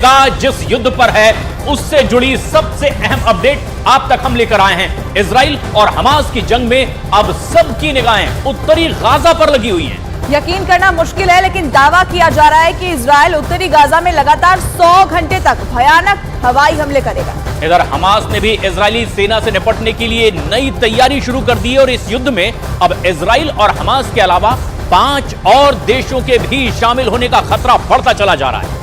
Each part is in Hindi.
अमेरिका जिस युद्ध पर है उससे जुड़ी सबसे अहम अपडेट आप तक हम लेकर आए हैं। इजराइल और हमास की जंग में अब सबकी निगाहें उत्तरी गाजा पर लगी हुई हैं। यकीन करना मुश्किल है, लेकिन दावा किया जा रहा है कि इजराइल उत्तरी गाजा में लगातार 100 घंटे तक भयानक हवाई हमले करेगा। इधर हमास ने भी इजरायली सेना से निपटने के लिए नई तैयारी शुरू कर दी है और इस युद्ध में अब इजराइल और हमास के अलावा 5 और देशों के भी शामिल होने का खतरा बढ़ता चला जा रहा है।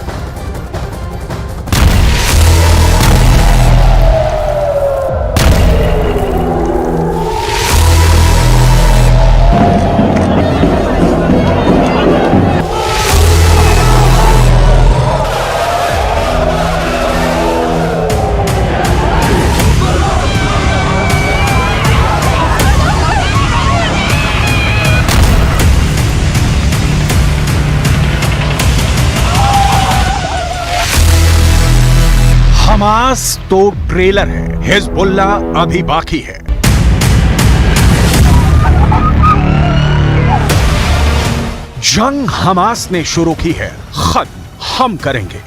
हमास तो ट्रेलर है, हिजबुल्लाह अभी बाकी है। जंग हमास ने शुरू की है, खत्म हम करेंगे।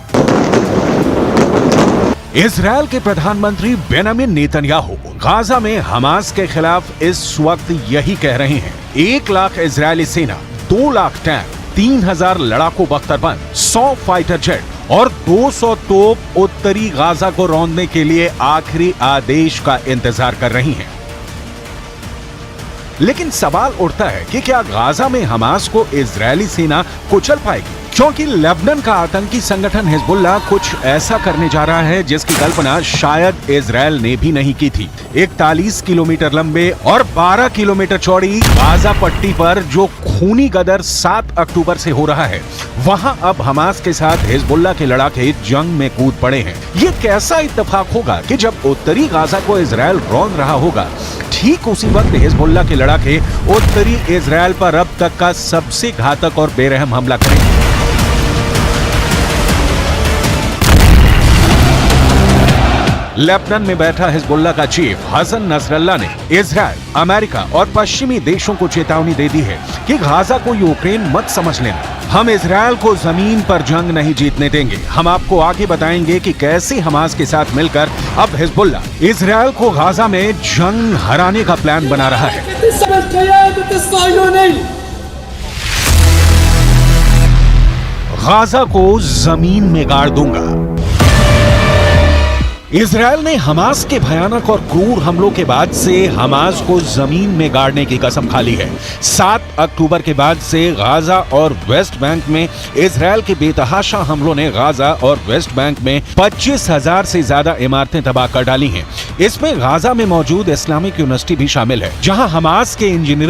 इजरायल के प्रधानमंत्री बेंजामिन नेतन्याहू गाजा में हमास के खिलाफ इस वक्त यही कह रहे हैं। 1 लाख इजरायली सेना, 2 लाख टैंक, 3000 लड़ाकू बख्तरबंद, 100 फाइटर जेट और 200 तोप उत्तरी गाजा को रौंदने के लिए आखिरी आदेश का इंतजार कर रही हैं। लेकिन सवाल उठता है कि क्या गाजा में हमास को इजरायली सेना कुचल पाएगी? क्योंकि लेबनान का आतंकी संगठन हिजबुल्लाह कुछ ऐसा करने जा रहा है जिसकी कल्पना शायद इजरायल ने भी नहीं की थी। 41 किलोमीटर लंबे और 12 किलोमीटर चौड़ी गाजा पट्टी पर जो खूनी गदर 7 अक्टूबर से हो रहा है, वहां अब हमास के साथ हिजबुल्लाह के लड़ाके जंग में कूद पड़े हैं। ये कैसा इत्तेफाक होगा कि जब उत्तरी गाजा को इजरायल रौंद रहा होगा, ठीक उसी वक्त हिजबुल्लाह के लड़ाके उत्तरी इजरायल पर अब तक का सबसे घातक और बेरहम हमला करेंगे। लेबनान में बैठा हिजबुल्लाह का चीफ हसन नसरल्लाह ने इजरायल, अमेरिका और पश्चिमी देशों को चेतावनी दे दी है कि गाजा को यूक्रेन मत समझ लेना। हम इजरायल को जमीन पर जंग नहीं जीतने देंगे। हम आपको आगे बताएंगे कि कैसे हमास के साथ मिलकर अब हिजबुल्लाह इजरायल को गाजा में जंग हराने का प्लान बना रहा है। गाजा को जमीन में गाड़ दूंगा। इजरायल ने हमास के भयानक और क्रूर हमलों के बाद से हमास को जमीन में गाड़ने की कसम खा ली है। 7 अक्टूबर के बाद से गाजा और वेस्ट बैंक में इजरायल के बेतहाशा हमलों ने गाजा और वेस्ट बैंक में 25,000 से ज्यादा इमारतें तबाह कर डाली हैं। इसमें गाजा में मौजूद इस्लामिक यूनिवर्सिटी भी शामिल है, जहां हमास के इंजीनियरों